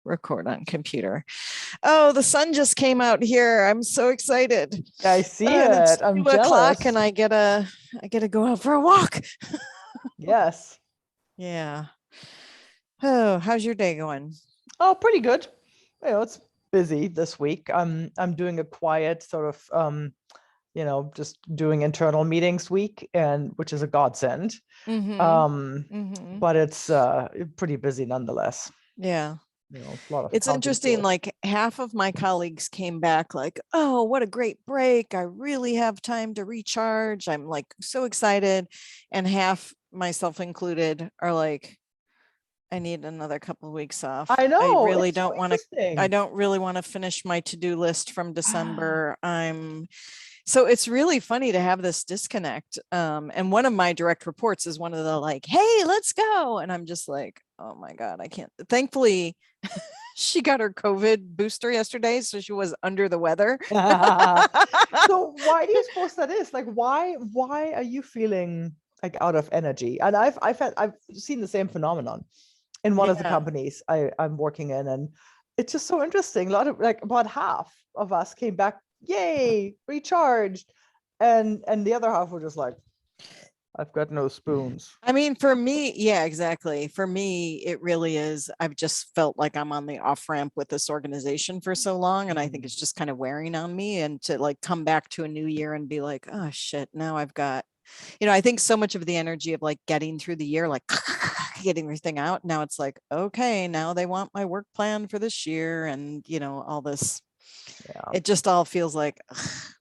record on computer. Oh, the sun just came out here. I'm so excited. I see And it. it's I'm 2 o'clock jealous. and I get to go out for a walk. Yes. Yeah. Oh, how's your day going? Oh, pretty good. It's busy this week. I'm doing a quiet sort of just doing internal meetings week, and which is a godsend. Mm-hmm. Um, Mm-hmm. but it's pretty busy nonetheless. Yeah. A lot of It's accounting to interesting, it. like half of my colleagues came back like, oh, what a great break. I really have time to recharge. I'm like so excited. And half, myself included, are like, I need another couple of weeks off. I know, Really it's so don't want to, I interesting. don't really want to finish my to-do list from December. So it's really funny to have this disconnect. And one of my direct reports is one of the like, hey, let's go. And I'm just like, oh my God, I can't. Thankfully, she got her COVID booster yesterday, so she was under the weather. So why do you suppose that is? Like, why are you feeling like out of energy? And I've seen the same phenomenon in one of the Yeah. companies I'm working in, and it's just so interesting. A lot of like about half of us came back, yay, recharged, and the other half were just like, I've got no spoons. I mean, for me, yeah, exactly. For me, it really is. I've just felt like I'm on the off ramp with this organization for so long. And I think it's just kind of wearing on me. And to like come back to a new year and be like, oh shit, now I've got, I think so much of the energy of like getting through the year, like getting everything out. Now it's like, okay, now they want my work plan for this year and, all this. Yeah. It just all feels like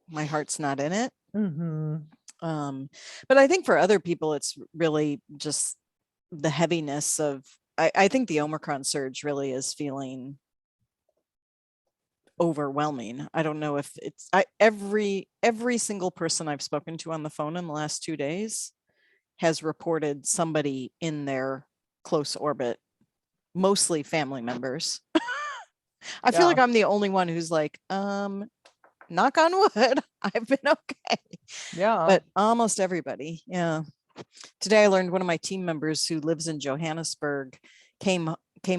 my heart's not in it. Mm-hmm. But I think for other people, it's really just the heaviness of, I think the Omicron surge really is feeling overwhelming. I don't know if it's every single person I've spoken to on the phone in the last 2 days has reported somebody in their close orbit, mostly family members. I feel like Yeah. I'm the only one who's like, knock on wood, I've been okay. Yeah. But almost everybody, yeah. Today I learned one of my team members who lives in Johannesburg came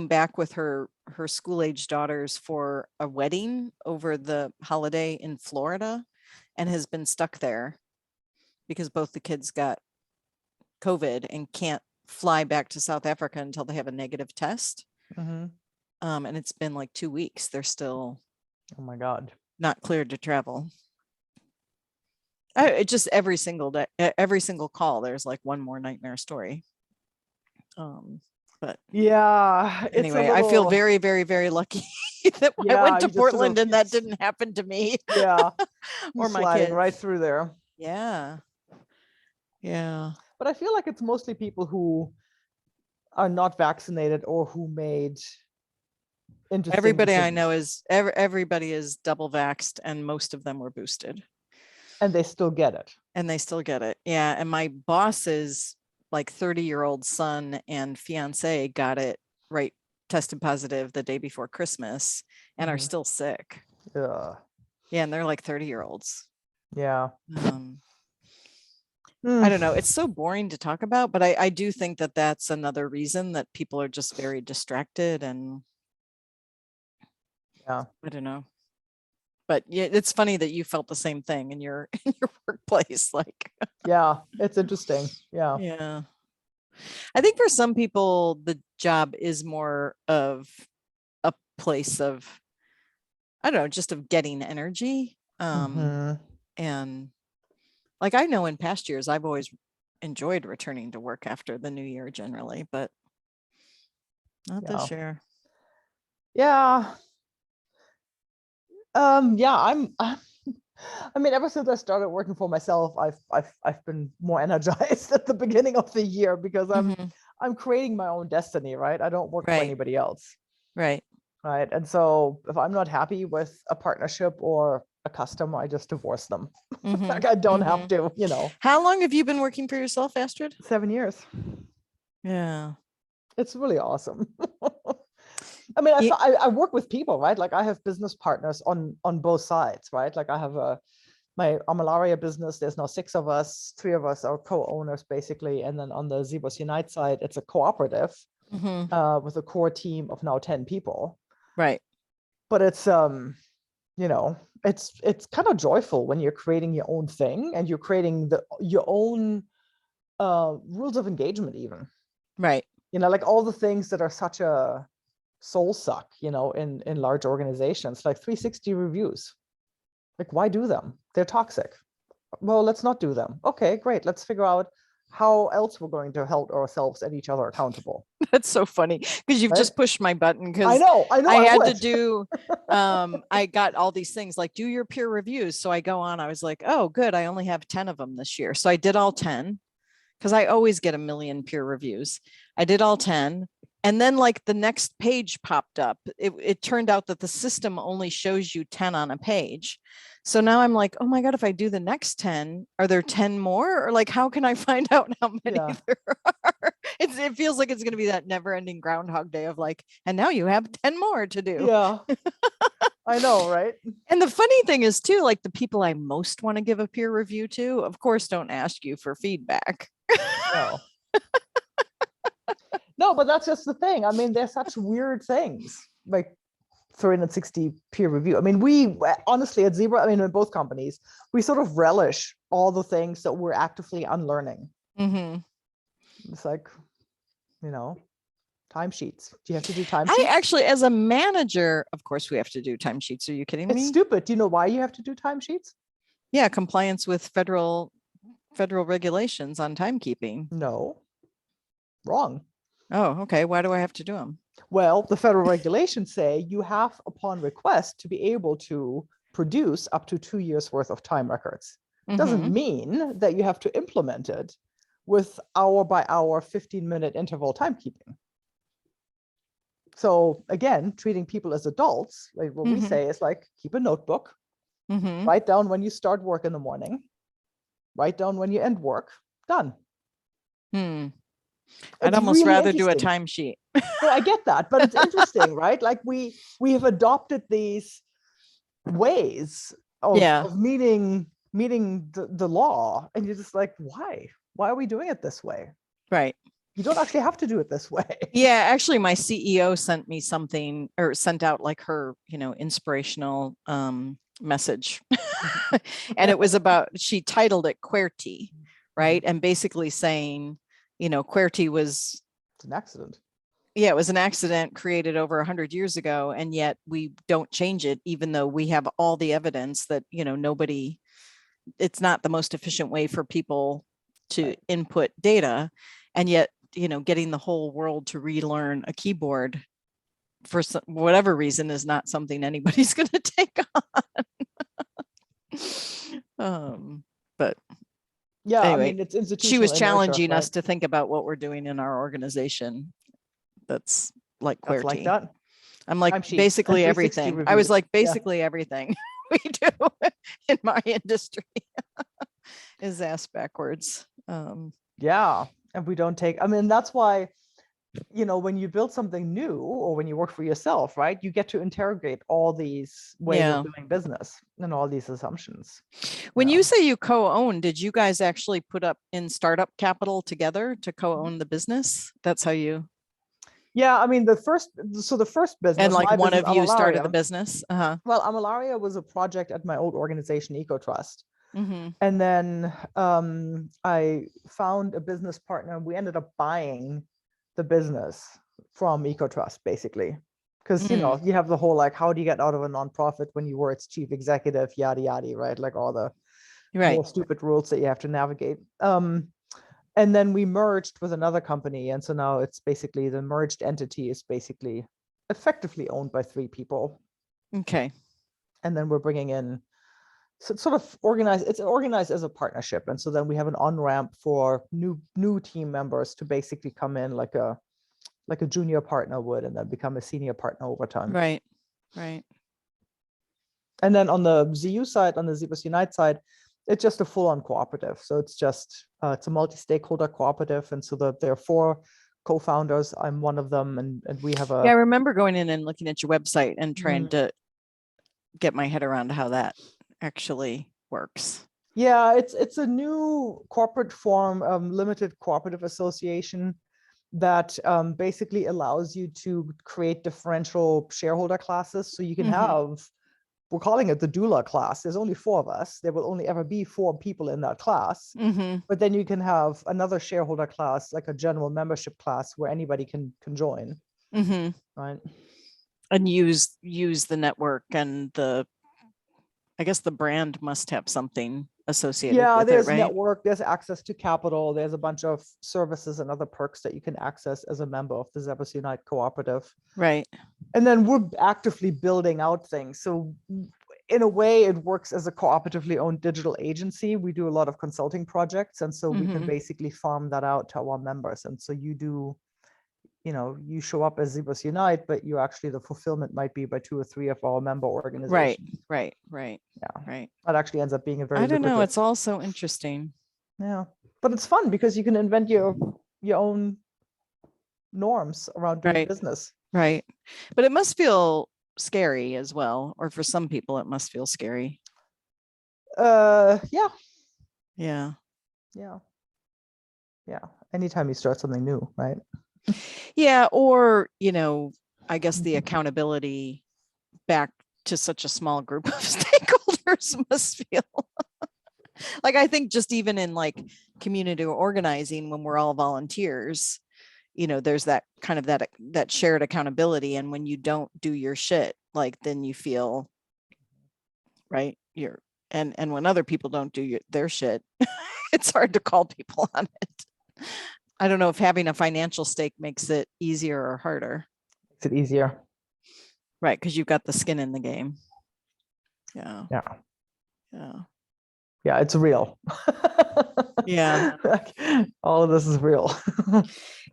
back with her school-age daughters for a wedding over the holiday in Florida and has been stuck there because both the kids got COVID and can't fly back to South Africa until they have a negative test. Mm-hmm. And it's been like 2 weeks. They're still, oh my God, not cleared to travel. It just every single day, every single call, there's like one more nightmare story. But yeah, anyway, I feel very, very, very lucky that I went to Portland and that didn't happen to me. Yeah. Or my sliding kids. right through there. Yeah. Yeah. But I feel like it's mostly people who are not vaccinated or who made interesting Everybody I decisions. know is everybody is double vaxxed and most of them were boosted. And they still get it. Yeah. And my boss's like 30-year-old son and fiance got it tested positive the day before Christmas and are still sick. Yeah. Yeah. And they're like 30-year-olds. Yeah. I don't know. It's so boring to talk about, but I do think that that's another reason that people are just very distracted and yeah, I don't know. But yeah, it's funny that you felt the same thing in your workplace. Like, yeah, it's interesting. Yeah. Yeah. I think for some people, the job is more of a place of, I don't know, just of getting energy. And like, I know in past years, I've always enjoyed returning to work after the new year generally, but not this year. Yeah. I mean, ever since I started working for myself, I've been more energized at the beginning of the year because I'm creating my own destiny, right? I don't work for anybody else. Right. Right. And so if I'm not happy with a partnership or a customer, I just divorce them. Like I don't have to, How long have you been working for yourself, Astrid? 7 years. Yeah. It's really awesome. I mean, I work with people, right? Like I have business partners on both sides, right? Like I have my Armillaria business. There's now 6 of us. 3 of us are co-owners, basically. And then on the Zebos Unite side, it's a cooperative with a core team of now 10 people. Right. But it's you know, it's kind of joyful when you're creating your own thing and you're creating your own rules of engagement even. Right. You know, like all the things that are such a soul suck, you know, in large organizations, like 360 reviews. Like, why do them? They're toxic. Well, let's not do them. Okay, great. Let's figure out how else we're going to hold ourselves and each other accountable. That's so funny because you've Right? just pushed my button I because know, I had to would. do I got all these things like do your peer reviews. So I go on, I was like, oh, good. I only have 10 of them this year. So I did all 10 because I always get a million peer reviews. I did all 10. And then like the next page popped up. It turned out that the system only shows you 10 on a page. So now I'm like, oh my God, if I do the next 10, are there 10 more? Or like, how can I find out how many Yeah. there are? It feels like it's going to be that never ending Groundhog Day of like, and now you have 10 more to do. Yeah. I know, right? And the funny thing is too, like the people I most want to give a peer review to, of course, don't ask you for feedback. No. No, but that's just the thing. I mean, they're such weird things, like 360 peer review. I mean, we honestly at Zebra, I mean, in both companies, we sort of relish all the things that we're actively unlearning. Mm-hmm. It's like, you know, timesheets. Do you have to do I timesheets? actually, as a manager, of course, we have to do timesheets. Are you kidding It's me? stupid. Do you know why you have to do timesheets? Yeah, compliance with federal regulations on timekeeping. No, wrong. Oh, okay. Why do I have to do them? Well, the federal regulations say you have, upon request, to be able to produce up to 2 years worth of time records. Doesn't Mm-hmm. mean that you have to implement it with hour by hour, 15-minute interval timekeeping. So again, treating people as adults, like what we say is like, keep a notebook, Mm-hmm. write down when you start work in the morning, write down when you end work, done. Hmm. I'd It's almost really rather do a interesting. timesheet. No, I get that, but it's interesting, right? Like we have adopted these ways Yeah, of meeting the law, and you're just like, why are we doing it this way? right. You don't actually have to do it this way. Yeah, actually my CEO sent me something or sent out like her, inspirational message. And it was about, she titled it QWERTY, right? And basically saying, QWERTY was, It's an accident. yeah, it was an accident created over 100 years ago, and yet we don't change it, even though we have all the evidence that, nobody, it's not the most efficient way for people to Right. input data. And yet, getting the whole world to relearn a keyboard for whatever reason is not something anybody's going to take on. But Yeah, anyway, I mean, it's institutional she was inertia, challenging right? us to think about what we're doing in our organization. That's like That's like QWERTY. that. I'm like Timesheets and basically 360 everything. I was reviews. like basically everything we do in my industry is ass backwards. Yeah, and we don't take, I mean, that's why, when you build something new or when you work for yourself, right, you get to interrogate all these ways Yeah. of doing business and all these assumptions. When you say you co-own, did you guys actually put up in startup capital together to co-own the business? That's how you, Yeah, I mean, the first business, and like my one business, of you started the Amalaria. business? Uh-huh. Well, Amalaria was a project at my old organization, EcoTrust. Mm-hmm. And then I found a business partner. We ended up buying the business from EcoTrust, basically. Because, you have the whole, like, how do you get out of a nonprofit when you were its chief executive, yada, yada, right? Like all the Right. more stupid rules that you have to navigate. And then we merged with another company. And so now it's basically the merged entity is basically effectively owned by 3 people. Okay. And then we're bringing in, so it's sort of organized, it's organized as a partnership. And so then we have an on-ramp for new team members to basically come in like a junior partner would, and then become a senior partner over time. Right. Right. And then on the ZU side, on the Zebras Unite side, it's just a full-on cooperative. So it's just, it's a multi-stakeholder cooperative. And so there are 4 co-founders. I'm one of them. And we have Yeah, I remember going in and looking at your website and trying Mm. to get my head around how that actually works. Yeah, it's a new corporate form, limited cooperative association. that basically allows you to create differential shareholder classes. So you can have, we're calling it the doula class. There's only 4 of us. There will only ever be 4 people in that class. But then you can have another shareholder class, like a general membership class, where anybody can join. Right. And use the network, and I guess the brand must have something associated with there's it, right? network, there's access to capital, there's a bunch of services and other perks that you can access as a member of the Zebras Unite Cooperative. Right. And then we're actively building out things. So in a way, it works as a cooperatively owned digital agency. We do a lot of consulting projects. And so we can basically farm that out to our members. And so you do, you show up as Zebras Unite, but you actually, the fulfillment might be by 2 or 3 of our member organizations. Right. Yeah. Right. That actually ends up being a very I don't know. lucrative. It's all so interesting. Yeah. But it's fun because you can invent your own norms around doing business. Right. But it must feel scary as well. Or for some people, it must feel scary. Yeah. Yeah. Yeah. Yeah. Anytime you start something new, right? Yeah. Or, I guess the accountability back to such a small group of stakeholders must feel like, I think just even in like community organizing, when we're all volunteers, there's that kind of that shared accountability. And when you don't do your shit, like, then you feel right. And when other people don't do their shit, it's hard to call people on it. I don't know if having a financial stake makes it easier or harder. Makes it easier. Right. Because you've got the skin in the game. Yeah. Yeah, it's real. Yeah. All of this is real.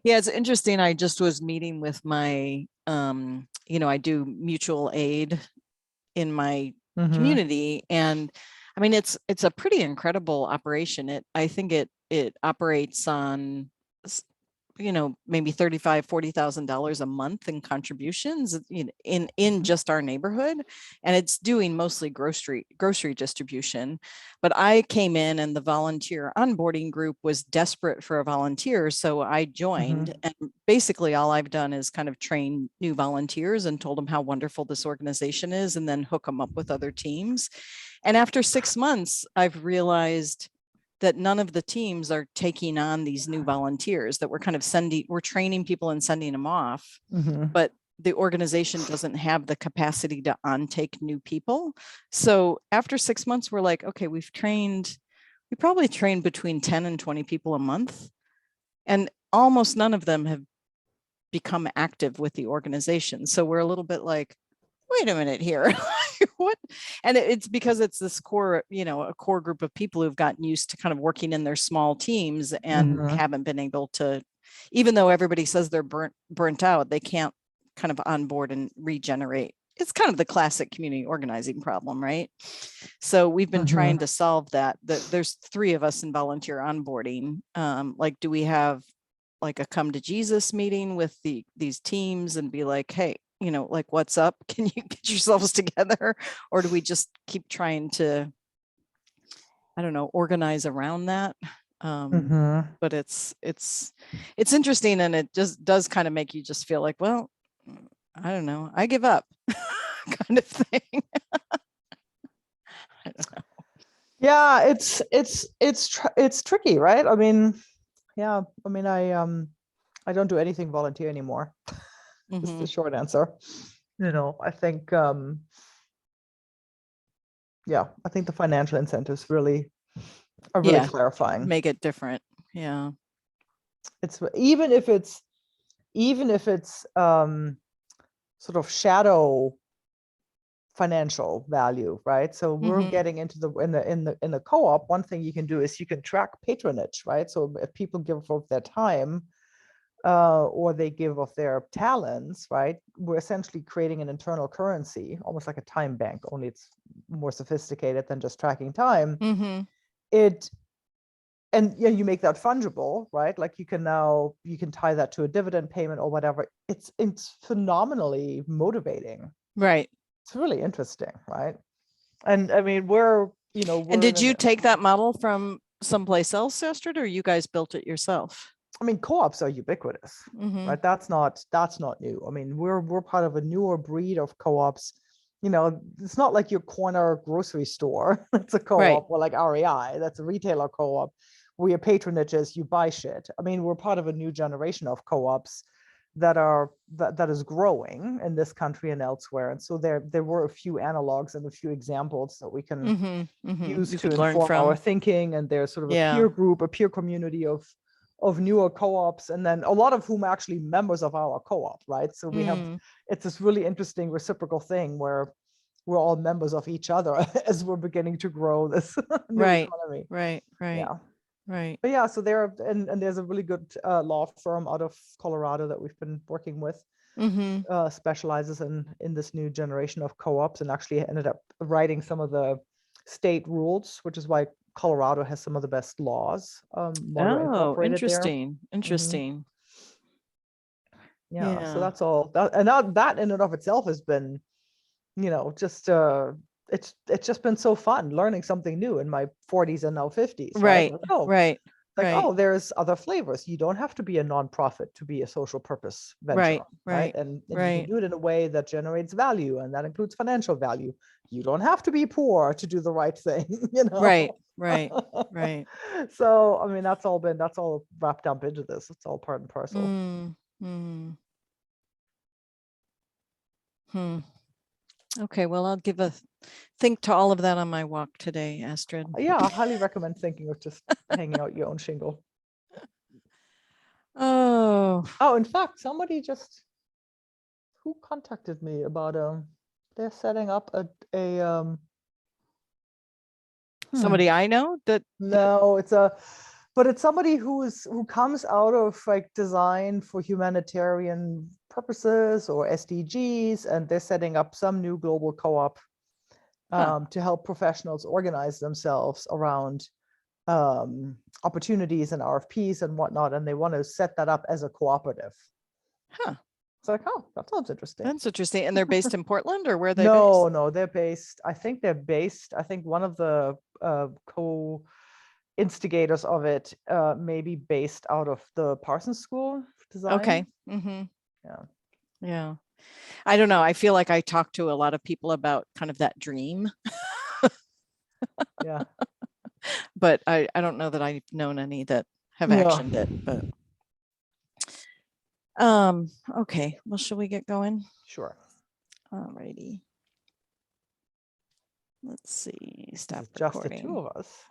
Yeah, it's interesting. I just was meeting with my, I do mutual aid in my community. And I mean, it's a pretty incredible operation. I think it operates on, maybe $35,000-$40,000 a month in contributions in just our neighborhood. And it's doing mostly grocery distribution. But I came in and the volunteer onboarding group was desperate for a volunteer. So I joined, and basically all I've done is kind of train new volunteers and told them how wonderful this organization is, and then hook them up with other teams. And after 6 months, I've realized that none of the teams are taking on these new volunteers, that we're kind of we're training people and sending them off, but the organization doesn't have the capacity to on-take new people. So after 6 months, we're like, okay, we probably trained between 10 and 20 people a month. And almost none of them have become active with the organization. So we're a little bit like, wait a minute here. What? And it's because it's this core, a core group of people who've gotten used to kind of working in their small teams and haven't been able to, even though everybody says they're burnt out, they can't kind of onboard and regenerate. It's kind of the classic community organizing problem, right? So we've been trying to solve that. There's 3 of us in volunteer onboarding. Like, do we have like a come to Jesus meeting with these teams and be like, hey, like, what's up? Can you get yourselves together? Or do we just keep trying to, I don't know, organize around that? But it's interesting, and it just does kind of make you just feel like, well, I don't know, I give up kind of thing. I don't know. Yeah, it's tricky, right? I mean, I don't do anything volunteer anymore. This is the short answer. I think, I think the financial incentives really are really clarifying. Make it different. Yeah. It's even if it's sort of shadow financial value, right? So we're getting into in the co-op. One thing you can do is you can track patronage, right? So if people give of their time, or they give of their talents, right? We're essentially creating an internal currency, almost like a time bank, only it's more sophisticated than just tracking time. You make that fungible, right? Like you can tie that to a dividend payment or whatever. It's phenomenally motivating. Right. It's really interesting, right? And I mean, we're and did you take that model from someplace else, Astrid, or you guys built it yourself? I mean, co-ops are ubiquitous, Mhm. right? That's not new. I mean, we're part of a newer breed of co-ops. You know, it's not like your corner grocery store. It's a Right. co-op, or like REI, that's a retailer co-op where your patronage is you buy shit. I mean, we're part of a new generation of co-ops that is growing in this country and elsewhere. And so there were a few analogs and a few examples that we can Mhm. Mhm. use You to could learn inform our from. thinking. And there's sort of a Yeah. peer group, a peer community of newer co-ops, and then a lot of whom are actually members of our co-op, right? So we have, Mm. it's this really interesting reciprocal thing where we're all members of each other as we're beginning to grow this new Right. economy. Right. Right. Yeah. Right. But yeah, so and there's a really good law firm out of Colorado that we've been working with, Mhm. specializes in this new generation of co-ops, and actually ended up writing some of the state rules, which is why Colorado has some of the best laws model Oh, incorporated there. interesting. Mhm. Interesting. Yeah, so Yeah. that's all that, and that in and of itself has been, just it's just been so fun learning something new in my 40s and now 50s, right? Right. Like, oh, Right. like, Right. oh, there's other flavors. You don't have to be a nonprofit to be a social purpose venture, Right. right? Right. And you can Right. do it in a way that generates value, and that includes financial value. You don't have to be poor to do the right thing, Right. Right. Right. So, I mean, that's all wrapped up into this. It's all part and parcel. Mm. Mm. Hmm. Okay. Well, I'll give a think to all of that on my walk today, Astrid. Yeah, I highly recommend thinking of just hanging out your own shingle. Oh, Oh, in fact, somebody just who contacted me about they're setting up a hmm, somebody I know that no, but it's somebody who comes out of like design for humanitarian purposes or SDGs, and they're setting up some new global co-op huh. to help professionals organize themselves around opportunities and RFPs and whatnot, and they want to set that up as a cooperative. Huh. It's like, oh, that sounds interesting. That's interesting. And they're based in Portland, or where are they No, based? no, I think one of the co-instigators of it may be based out of the Parsons School of Okay. Design. Mm-hmm. Yeah. Yeah. I don't know. I feel like I talk to a lot of people about kind of that dream, Yeah. but I don't know that I've known any that have Yeah. actioned it. But okay. Well, shall we get going? Sure. Alrighty. Let's see. This Stop is just the two recording. of us.